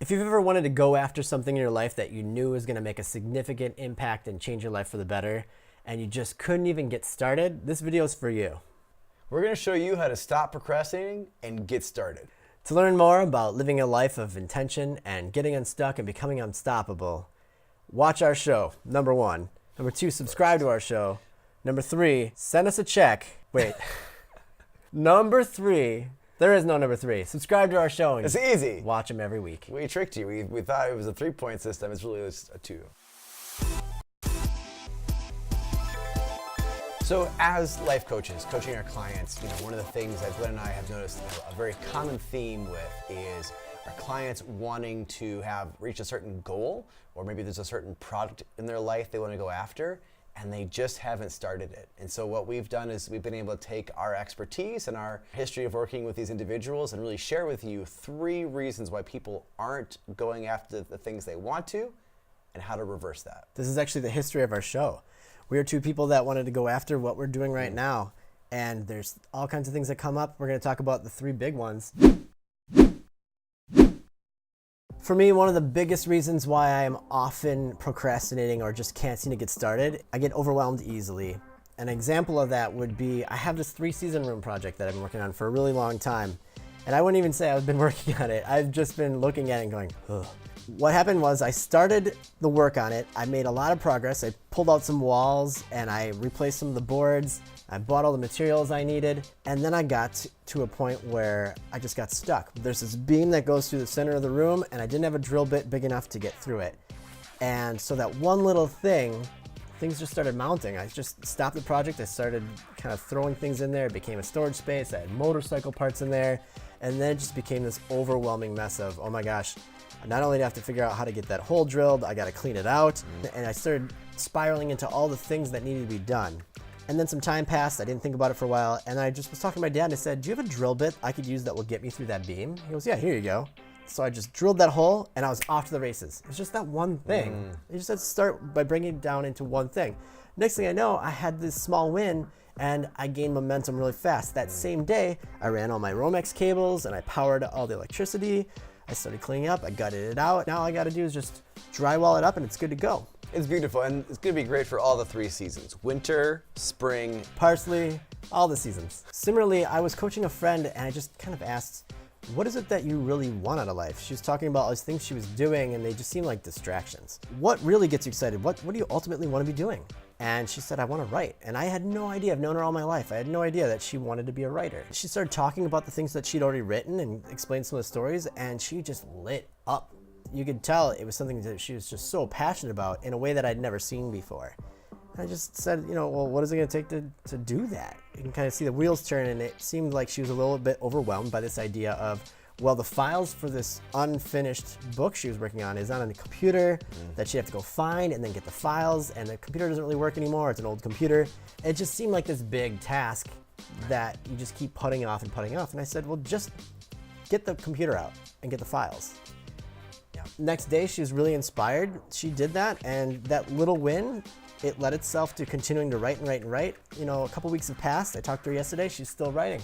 If you've ever wanted to go after something in your life that you knew was going to make a significant impact and change your life for the better, and you just couldn't even get started, this video is for you. We're going to show you how to stop procrastinating and get started. To learn more about living a life of intention and getting unstuck and becoming unstoppable, watch our show, number 1. Number 2, subscribe to our show. Number 3, send us a check. Wait. Number 3, there is no number 3. Subscribe to our show. And it's easy. Watch them every week. We tricked you. We thought it was a 3-point system. It's really just a 2. So as life coaches, coaching our clients, one of the things that Glenn and I have noticed a very common theme with is our clients wanting to reach a certain goal, or maybe there's a certain product in their life they want to go after, and they just haven't started it. And so what we've done is we've been able to take our expertise and our history of working with these individuals and really share with you 3 reasons why people aren't going after the things they want to and how to reverse that. This is actually the history of our show. We are 2 people that wanted to go after what we're doing right now, and there's all kinds of things that come up. We're going to talk about the 3 big ones. For me, one of the biggest reasons why I am often procrastinating or just can't seem to get started, I get overwhelmed easily. An example of that would be, I have this 3-season room project that I've been working on for a really long time. And I wouldn't even say I've been working on it. I've just been looking at it and going, ugh. What happened was I started the work on it. I made a lot of progress. I pulled out some walls and I replaced some of the boards. I bought all the materials I needed. And then I got to a point where I just got stuck. There's this beam that goes through the center of the room and I didn't have a drill bit big enough to get through it. And so that one little thing, things just started mounting. I just stopped the project. I started kind of throwing things in there. It became a storage space. I had motorcycle parts in there. And then it just became this overwhelming mess of, oh my gosh, not only do I have to figure out how to get that hole drilled, I got to clean it out. And I started spiraling into all the things that needed to be done. And then some time passed. I didn't think about it for a while. And I just was talking to my dad and I said, do you have a drill bit I could use that will get me through that beam? He goes, yeah, here you go. So I just drilled that hole and I was off to the races. It was just that one thing. You just had to start by bringing it down into one thing. Next thing I know, I had this small win and I gained momentum really fast. That same day, I ran all my Romex cables and I powered all the electricity. I started cleaning up, I gutted it out. Now all I gotta do is just drywall it up and it's good to go. It's beautiful and it's gonna be great for all the 3 seasons. Winter, spring, parsley, all the seasons. Similarly, I was coaching a friend and I just kind of asked, what is it that you really want out of life? She was talking about all these things she was doing and they just seemed like distractions. What really gets you excited? What do you ultimately want to be doing? And she said, I want to write. And I had no idea. I've known her all my life. I had no idea that she wanted to be a writer. She started talking about the things that she'd already written and explained some of the stories, and she just lit up. You could tell it was something that she was just so passionate about in a way that I'd never seen before. I just said, well, what is it going to take to do that? You can kind of see the wheels turn, and it seemed like she was a little bit overwhelmed by this idea of, well, the files for this unfinished book she was working on is on the computer that she'd have to go find and then get the files, and the computer doesn't really work anymore. It's an old computer. It just seemed like this big task that you just keep putting off and putting off. And I said, well, just get the computer out and get the files. Next day, she was really inspired. She did that, and that little win, it led itself to continuing to write and write and write. A couple weeks have passed. I talked to her yesterday. She's still writing.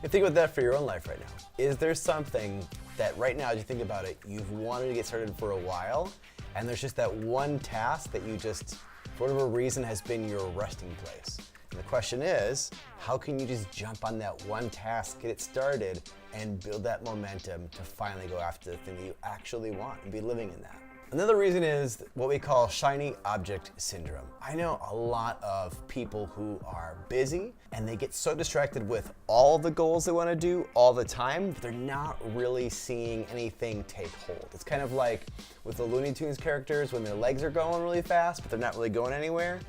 And think about that for your own life right now. Is there something that right now, as you think about it, you've wanted to get started for a while, and there's just that one task that you just, for whatever reason, has been your resting place? And the question is, how can you just jump on that one task, get it started, and build that momentum to finally go after the thing that you actually want and be living in that? Another reason is what we call shiny object syndrome. I know a lot of people who are busy and they get so distracted with all the goals they want to do all the time, but they're not really seeing anything take hold. It's kind of like with the Looney Tunes characters when their legs are going really fast, but they're not really going anywhere.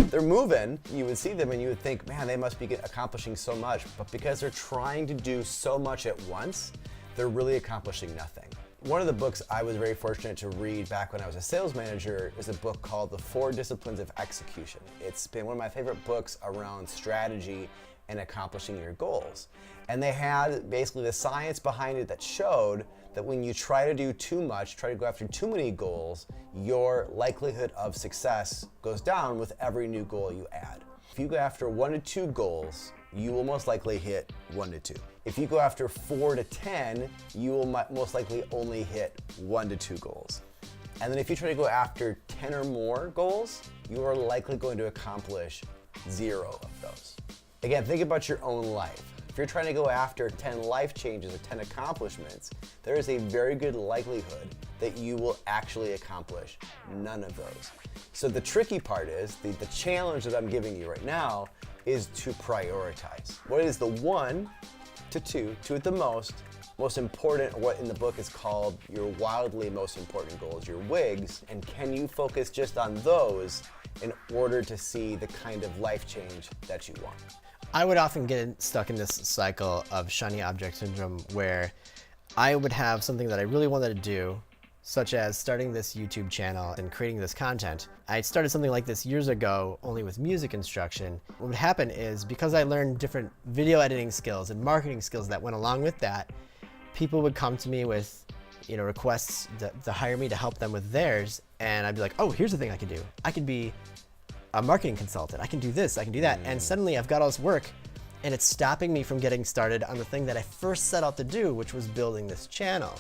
They're moving, you would see them and you would think, man, they must be accomplishing so much, but because they're trying to do so much at once, they're really accomplishing nothing. One of the books I was very fortunate to read back when I was a sales manager is a book called The 4 Disciplines of Execution. It's been one of my favorite books around strategy and accomplishing your goals. And they had basically the science behind it that showed that when you try to do too much, try to go after too many goals, your likelihood of success goes down with every new goal you add. If you go after 1 to 2 goals you will most likely hit 1 to 2. If you go after 4 to 10, you will most likely only hit 1 to 2 goals. And then if you try to go after 10 or more goals, you are likely going to accomplish 0 of those. Again, think about your own life. If you're trying to go after 10 life changes or 10 accomplishments, there is a very good likelihood that you will actually accomplish none of those. So the tricky part is, the challenge that I'm giving you right now is to prioritize. What is the 1 to 2 at the most important, what in the book is called your wildly most important goals, your WIGs, and can you focus just on those in order to see the kind of life change that you want? I would often get stuck in this cycle of shiny object syndrome where I would have something that I really wanted to do, such as starting this YouTube channel and creating this content. I started something like this years ago, only with music instruction. What would happen is, because I learned different video editing skills and marketing skills that went along with that, people would come to me with requests to hire me to help them with theirs, and I'd be like, oh, here's the thing I could do. I could be a marketing consultant. I can do this, I can do that. And suddenly I've got all this work and it's stopping me from getting started on the thing that I first set out to do, which was building this channel.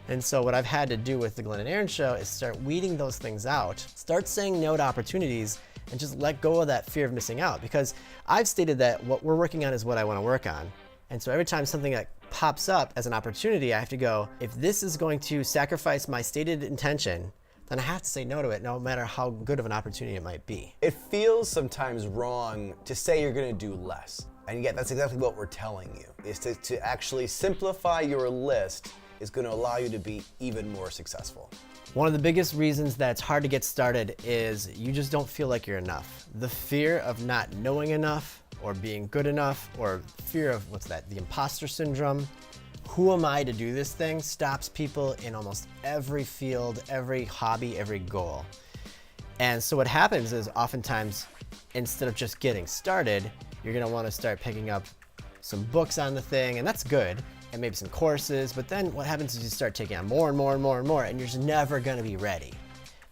And so what I've had to do with the Glenn and Aaron Show is start weeding those things out, start saying no to opportunities, and just let go of that fear of missing out. Because I've stated that what we're working on is what I want to work on. And so every time something that pops up as an opportunity, I have to go, if this is going to sacrifice my stated intention, then I have to say no to it, no matter how good of an opportunity it might be. It feels sometimes wrong to say you're gonna do less. And yet that's exactly what we're telling you, is to actually simplify your list is gonna allow you to be even more successful. One of the biggest reasons that it's hard to get started is you just don't feel like you're enough. The fear of not knowing enough or being good enough, or fear of, the Imposter Syndrome. Who am I to do this thing, stops people in almost every field, every hobby, every goal. And so what happens is oftentimes, instead of just getting started, you're gonna wanna start picking up some books on the thing, and that's good, and maybe some courses, but then what happens is you start taking on more and more and more and more, and you're just never gonna be ready.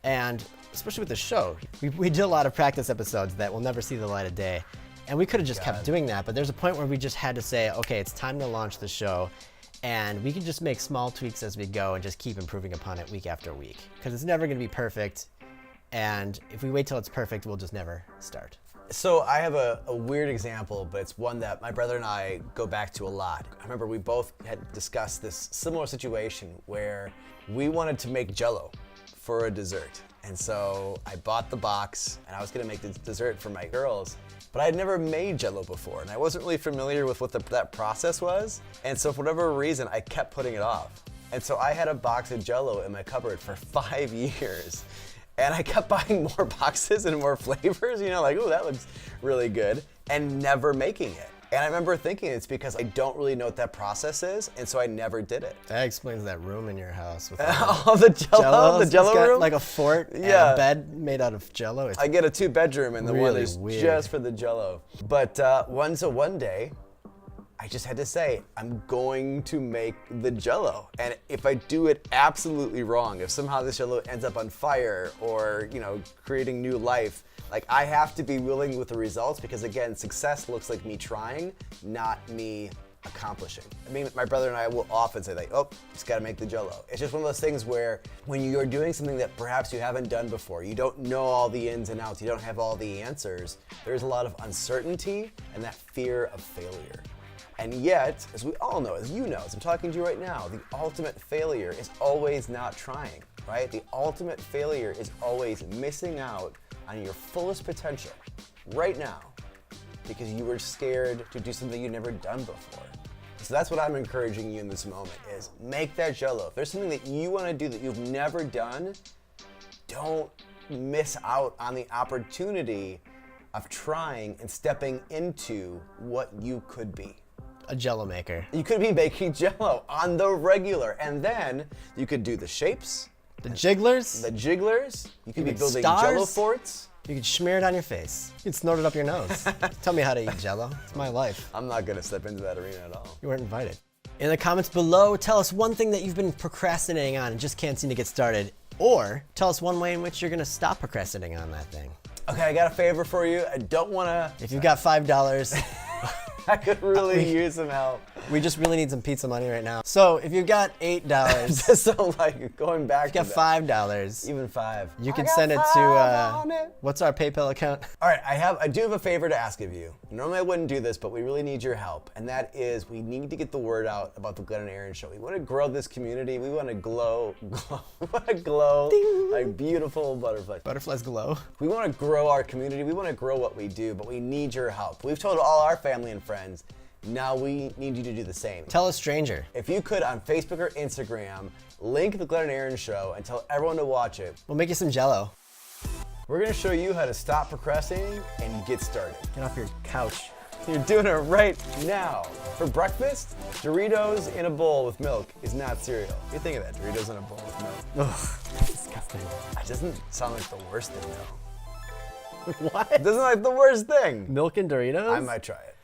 And especially with the show, we did a lot of practice episodes that will never see the light of day, and we could have just kept doing that, but there's a point where we just had to say, okay, it's time to launch the show, and we can just make small tweaks as we go and just keep improving upon it week after week, because it's never gonna be perfect, and if we wait till it's perfect, we'll just never start. So I have a weird example, but it's one that my brother and I go back to a lot. I remember we both had discussed this similar situation where we wanted to make Jell-O for a dessert. And so I bought the box and I was gonna make the dessert for my girls, but I had never made Jell-O before and I wasn't really familiar with what that process was. And so for whatever reason, I kept putting it off. And so I had a box of Jell-O in my cupboard for 5 years. And I kept buying more boxes and more flavors, like, oh, that looks really good, and never making it. And I remember thinking it's because I don't really know what that process is, and so I never did it. That explains that room in your house with all the Jell-O, the Jell-O got room? like a fort and a bed made out of Jell-O. It's I get a 2-bedroom, and the one really is weird. just for the Jell-O. But one day, I just had to say, I'm going to make the Jell-O. And if I do it absolutely wrong, if somehow this Jell-O ends up on fire or, creating new life, I have to be willing with the results because again, success looks like me trying, not me accomplishing. I mean, my brother and I will often say oh, just gotta make the Jell-O. It's just one of those things where when you're doing something that perhaps you haven't done before, you don't know all the ins and outs, you don't have all the answers, there's a lot of uncertainty and that fear of failure. And yet, as we all know, as you know, as I'm talking to you right now, the ultimate failure is always not trying, right? The ultimate failure is always missing out on your fullest potential right now because you were scared to do something you've never done before. So that's what I'm encouraging you in this moment is make that Jell-O. If there's something that you want to do that you've never done, don't miss out on the opportunity of trying and stepping into what you could be. a Jell-O maker. You could be making Jell-O on the regular, and then you could do the shapes, The jigglers. the jigglers. You could be make building stars. Jell-O forts. You could smear it on your face. You could snort it up your nose. Tell me how to eat Jell-O. It's my life. I'm not gonna step into that arena at all. You weren't invited. In the comments below, tell us one thing that you've been procrastinating on and just can't seem to get started. Or tell us one way in which you're gonna stop procrastinating on that thing. Okay, I got a favor for you. I don't wanna. If you've got $5, I could really use some help. We just really need some pizza money right now. So if you've got $8, So like going back you got $5. even 5. You can I got send it 5 to on it. what's our PayPal account? All right, I do have a favor to ask of you. Normally I wouldn't do this, but we really need your help, and that is we need to get the word out about the Glenn and Aaron Show. We want to grow this community. We want to glow. We want to glow like beautiful butterflies. Butterflies glow. We want to grow our community. We want to grow what we do, but we need your help. We've told all our family and friends. Now we need you to do the same. Tell a stranger. If you could, on Facebook or Instagram, link the Glenn and Aaron Show and tell everyone to watch it. We'll make you some Jell-O. We're gonna show you how to stop procrastinating and get started. Get off your couch. You're doing it right now. For breakfast, Doritos in a bowl with milk is not cereal. What do you think of that, Doritos in a bowl with milk? Ugh, disgusting. That doesn't sound like the worst thing, though. What? It doesn't like the worst thing. Milk and Doritos? I might try it.